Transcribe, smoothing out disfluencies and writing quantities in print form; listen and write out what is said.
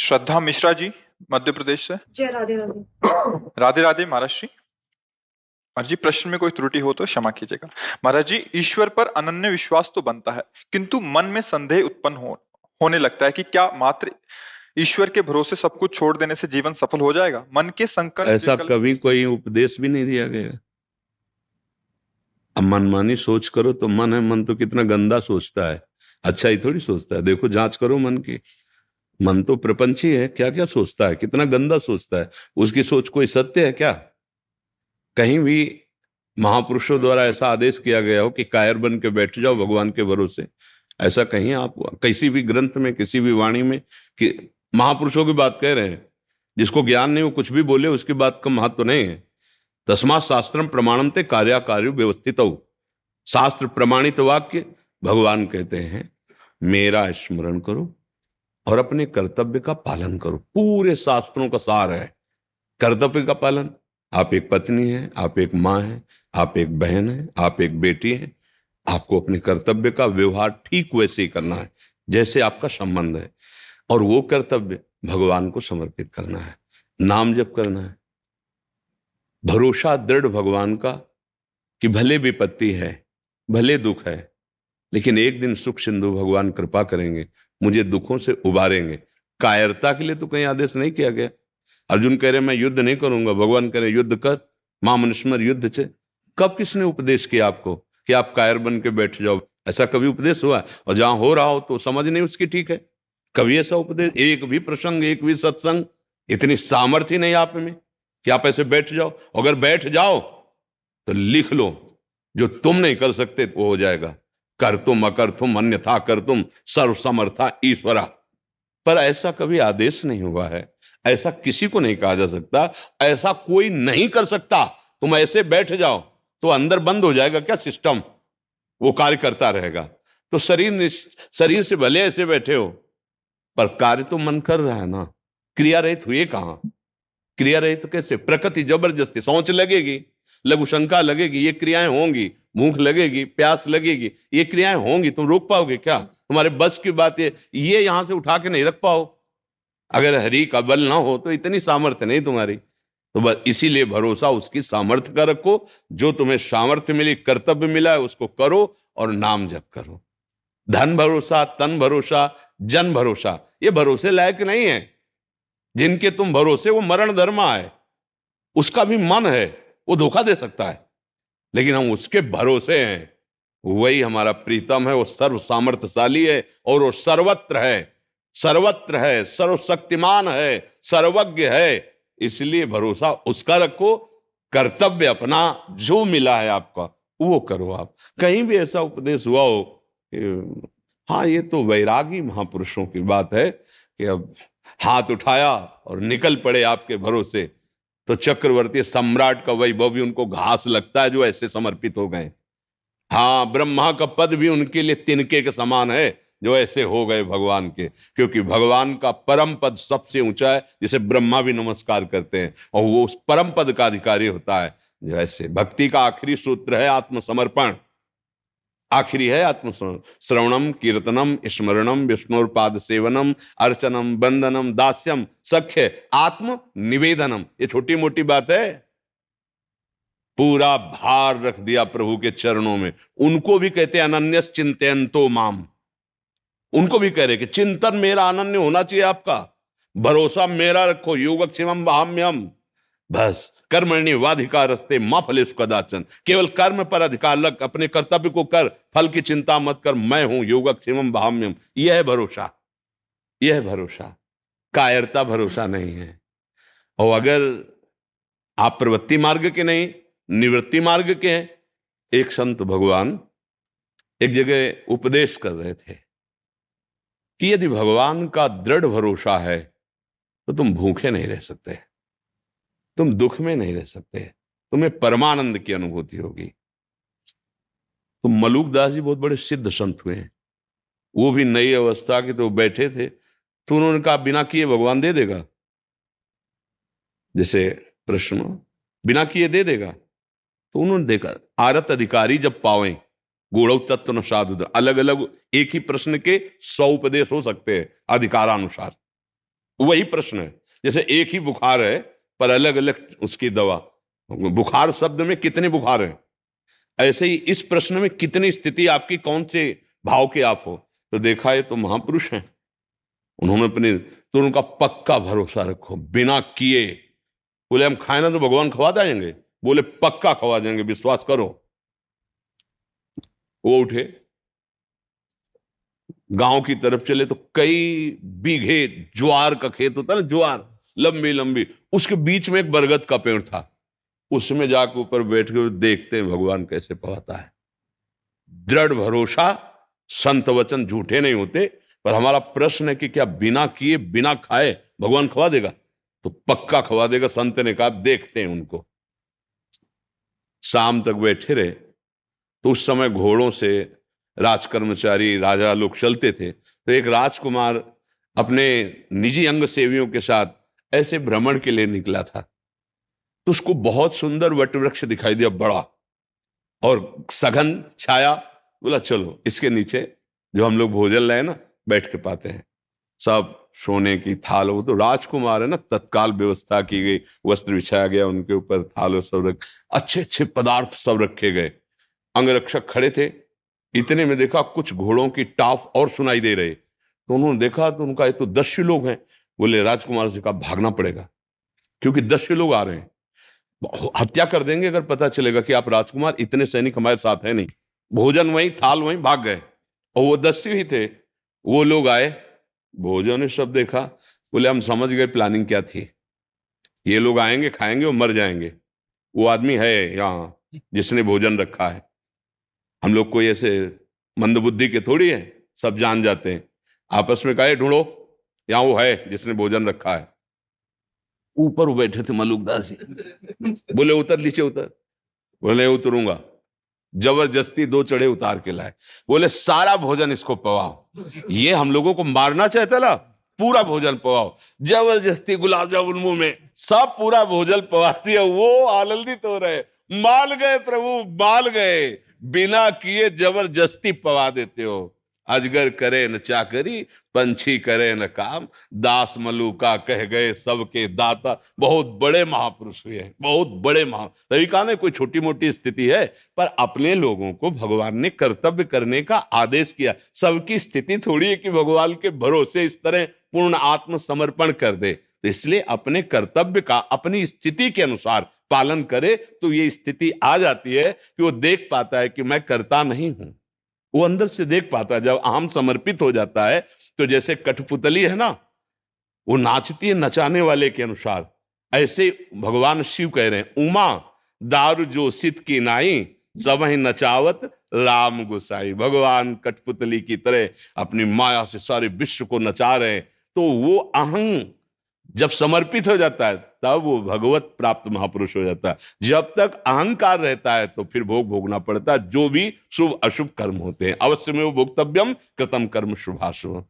श्रद्धा मिश्रा जी, मध्य प्रदेश से। जय राधे राधे। राधे राधे महाराज जी। महाराज जी, प्रश्न में कोई त्रुटि हो तो क्षमा कीजिएगा। महाराज जी, ईश्वर पर अनन्य विश्वास तो बनता है, किंतु मन में संदेह उत्पन्न होने लगता है कि क्या मात्र ईश्वर के भरोसे सब कुछ छोड़ देने से जीवन सफल हो जाएगा। मन के संकल्प ऐसा कभी कोई उपदेश भी नहीं दिया गया। अब मनमानी सोच करो तो मन है, मन तो कितना गंदा सोचता है, अच्छा ही थोड़ी सोचता है। देखो, जांच करो मन की। मन तो प्रपंची है, क्या क्या सोचता है, कितना गंदा सोचता है। उसकी सोच कोई सत्य है क्या? कहीं भी महापुरुषों द्वारा ऐसा आदेश किया गया हो कि कायर बन के बैठ जाओ भगवान के भरोसे? ऐसा कहीं आप किसी भी ग्रंथ में, किसी भी वाणी में कि महापुरुषों की बात कह रहे हैं? जिसको ज्ञान नहीं वो कुछ भी बोले, उसकी बात का महत्व नहीं है। तस्मात् शास्त्रम प्रमाणन्ते कार्याकार्यो व्यवस्थित हो। शास्त्र प्रमाणित वाक्य भगवान कहते हैं, मेरा स्मरण करो और अपने कर्तव्य का पालन करो। पूरे शास्त्रों का सार है कर्तव्य का पालन। आप एक पत्नी हैं, आप एक माँ हैं, आप एक बहन हैं, आप एक बेटी हैं। आपको अपने कर्तव्य का व्यवहार ठीक वैसे ही करना है जैसे आपका संबंध है, और वो कर्तव्य भगवान को समर्पित करना है, नाम जप करना है। भरोसा दृढ़ भगवान का कि भले विपत्ति है, भले दुख है, लेकिन एक दिन सुख सिंधु भगवान कृपा करेंगे, मुझे दुखों से उबारेंगे। कायरता के लिए तो कहीं आदेश नहीं किया गया। अर्जुन कह रहे मैं युद्ध नहीं करूंगा, भगवान कह रहे युद्ध कर, मां मनुष्मर युद्ध से। कब किसने उपदेश किया आपको कि आप कायर बन के बैठ जाओ? ऐसा कभी उपदेश हुआ? और जहां हो रहा हो तो समझ नहीं उसकी ठीक है। कभी ऐसा उपदेश, एक भी प्रसंग, एक भी सत्संग, इतनी सामर्थ्य नहीं आप में कि आप ऐसे बैठ जाओ। अगर बैठ जाओ तो लिख लो, जो तुम नहीं कर सकते वो हो जाएगा। कर तुम अकर तुम अन्यथा कर तुम सर्व समर्था ईश्वरा। पर ऐसा कभी आदेश नहीं हुआ है, ऐसा किसी को नहीं कहा जा सकता, ऐसा कोई नहीं कर सकता। तुम ऐसे बैठ जाओ तो अंदर बंद हो जाएगा क्या सिस्टम? वो कार्य करता रहेगा। तो शरीर से भले ऐसे बैठे हो, पर कार्य तो मन कर रहा है ना। क्रिया रहित हुए कहां? क्रिया रहित तो कैसे? प्रकृति जबरदस्ती, सोच लगेगी, लघु शंका लगेगी, ये क्रियाएं होंगी, भूख लगेगी, प्यास लगेगी, ये क्रियाएं होंगी। तुम रोक पाओगे क्या? तुम्हारे बस की बात है, ये यहां से उठा के नहीं रख पाओ। अगर हरि का बल ना हो तो इतनी सामर्थ्य नहीं तुम्हारी। तो बस इसीलिए भरोसा उसकी सामर्थ्य का रखो। जो तुम्हें सामर्थ्य मिली, कर्तव्य मिला है, उसको करो और नाम जप करो। धन भरोसा, तन भरोसा, जन भरोसा, ये भरोसे लायक नहीं है। जिनके तुम भरोसे वो मरण धर्मा है, उसका भी मन है, वो धोखा दे सकता है, लेकिन हम उसके भरोसे हैं। वही हमारा प्रीतम है, वो सर्व सामर्थ्यशाली है और वो सर्वत्र है, सर्वत्र है, सर्वशक्तिमान है, सर्वज्ञ है। इसलिए भरोसा उसका रखो। कर्तव्य अपना जो मिला है आपका वो करो। आप कहीं भी ऐसा उपदेश हुआ हो हाँ, ये तो वैरागी महापुरुषों की बात है कि अब हाथ उठाया और निकल पड़े आपके भरोसे, तो चक्रवर्ती सम्राट का वैभव भी उनको घास लगता है जो ऐसे समर्पित हो गए। हाँ, ब्रह्मा का पद भी उनके लिए तिनके के समान है जो ऐसे हो गए भगवान के, क्योंकि भगवान का परम पद सबसे ऊंचा है, जिसे ब्रह्मा भी नमस्कार करते हैं, और वो उस परम पद का अधिकारी होता है। जो ऐसे भक्ति का आखिरी सूत्र है आत्मसमर्पण। आखिरी है आत्मसमर्पण। श्रवणम कीर्तनम स्मरणम विष्णुपाद सेवनम अर्चनम बंदनम दास्यम सख्य आत्म निवेदनम। ये छोटी मोटी बात है, पूरा भार रख दिया प्रभु के चरणों में। उनको भी कहते हैं अनन्यस चिंतयन्तो माम। उनको भी कह रहे कि चिंतन मेरा अनन्य होना चाहिए आपका, भरोसा मेरा रखो। योगक्षेमम वहाम्यम। बस कर्मण्येवाधिकारस्ते मा फलेषु कदाचन। केवल कर्म पर अधिकार रख, अपने कर्तव्य को कर, फल की चिंता मत कर। मैं हूं योगक्षेमम वहाम्यम। यह है भरोसा, यह है भरोसा। कायरता भरोसा नहीं है। और अगर आप प्रवृत्ति मार्ग के नहीं, निवृत्ति मार्ग के हैं। एक संत भगवान एक जगह उपदेश कर रहे थे कि यदि भगवान का दृढ़ भरोसा है तो तुम भूखे नहीं रह सकते, तुम दुख में नहीं रह सकते, तुम्हें परमानंद की अनुभूति होगी। तो मलुकदास जी बहुत बड़े सिद्ध संत हुए हैं। वो भी नई अवस्था के, तो बैठे थे, तो उन्होंने कहा बिना किए भगवान दे देगा। जैसे प्रश्न बिना किए दे देगा, तो उन्होंने देखा आरत अधिकारी जब पावें गूढ़ तत्व न साधु। अलग अलग एक ही प्रश्न के 100 उपदेश हो सकते हैं अधिकारानुसार। वही प्रश्न है। जैसे एक ही बुखार है पर अलग अलग उसकी दवा, बुखार शब्द में कितने बुखार हैं, ऐसे ही इस प्रश्न में कितनी स्थिति आपकी, कौन से भाव के आप हो। तो देखा ये तो महापुरुष हैं, उन्होंने अपने, तो उनका पक्का भरोसा रखो बिना किए। बोले हम खाए ना तो भगवान खवा देंगे, बोले पक्का खवा देंगे, विश्वास करो। वो उठे, गांव की तरफ चले तो कई बीघे ज्वार का खेत होता है ना, ज्वार लंबी लंबी, उसके बीच में एक बरगद का पेड़ था। उसमें जाकर ऊपर बैठ के देखते हैं भगवान कैसे पवाता है। दृढ़ भरोसा, संत वचन झूठे नहीं होते। पर हमारा प्रश्न है कि क्या बिना किए बिना खाए भगवान खवा देगा? तो पक्का खवा देगा। संत ने कहा देखते हैं उनको। शाम तक बैठे रहे तो उस समय घोड़ों से राजकर्मचारी राजा लोग चलते थे। तो एक राजकुमार अपने निजी अंग सेवियों के साथ ऐसे भ्रमण के लिए निकला था। तो उसको बहुत सुंदर वटवृक्ष दिखाई दिया, बड़ा और सघन छाया। बोला चलो इसके नीचे जो हम लोग भोजन लाए ना बैठ के पाते हैं। सब सोने की थाल, वो तो राजकुमार है ना, तत्काल व्यवस्था की गई, वस्त्र बिछाया गया उनके ऊपर, थाल सब रख, अच्छे अच्छे पदार्थ सब रखे गए। अंगरक्षक खड़े थे। इतने में देखा कुछ घोड़ों की टाप और सुनाई दे रहे। तो उन्होंने देखा तो उनका ये तो 10 लोग हैं। बोले राजकुमार से कहा भागना पड़ेगा क्योंकि 10 लोग आ रहे हैं, हत्या कर देंगे अगर पता चलेगा कि आप राजकुमार, इतने सैनिक हमारे साथ है नहीं। भोजन वहीं, थाल वहीं, भाग गए। और वो 10 ही थे। वो लोग आए, भोजन ने सब देखा। बोले हम समझ गए प्लानिंग क्या थी, ये लोग आएंगे खाएंगे और मर जाएंगे। वो आदमी है यहाँ जिसने भोजन रखा है, हम लोग कोई ऐसे मंदबुद्धि के थोड़ी है, सब जान जाते हैं। आपस में कहे ढूंढो, यहाँ वो है जिसने भोजन रखा है। ऊपर बैठे थे मलुकदास जी। बोले उतर, नीचे उतर। बोले उतरूंगा। जबरदस्ती 2 चढ़े उतार के लाए। बोले सारा भोजन इसको पवाओ। ये हम लोगों को मारना चाहता ना, पूरा भोजन पवाओ। जबरदस्ती गुलाब जामुन मुंह में, सब पूरा भोजन पवा दिया। वो आनंदित हो रहे, माल गए प्रभु, माल गए। बिना किए जबरदस्ती पवा देते हो। अजगर करे न चाकरी, पंछी करे न काम, दास मलूका कह गए सबके दाता। बहुत बड़े महापुरुष हुए हैं, बहुत बड़े तभी कहा ना कोई छोटी मोटी स्थिति है, पर अपने लोगों को भगवान ने कर्तव्य करने का आदेश किया। सबकी स्थिति थोड़ी है कि भगवान के भरोसे इस तरह पूर्ण आत्मसमर्पण कर दे। तो इसलिए अपने कर्तव्य का अपनी स्थिति के अनुसार पालन करे तो ये स्थिति आ जाती है कि वो देख पाता है कि मैं करता नहीं हूं। वो अंदर से देख पाता है। जब अहम समर्पित हो जाता है तो जैसे कठपुतली है ना, वो नाचती है नचाने वाले के अनुसार, ऐसे भगवान शिव कह रहे हैं उमा दारू जो सित की नाई, सब ही नचावत राम गोसाई। भगवान कठपुतली की तरह अपनी माया से सारे विश्व को नचा रहे हैं। तो वो अहं जब समर्पित हो जाता है तब वो भगवत प्राप्त महापुरुष हो जाता है। जब तक अहंकार रहता है तो फिर भोग भोगना पड़ता है, जो भी शुभ अशुभ कर्म होते हैं। अवश्य में वो भोक्तव्यम कृतम कर्म शुभाशुभ।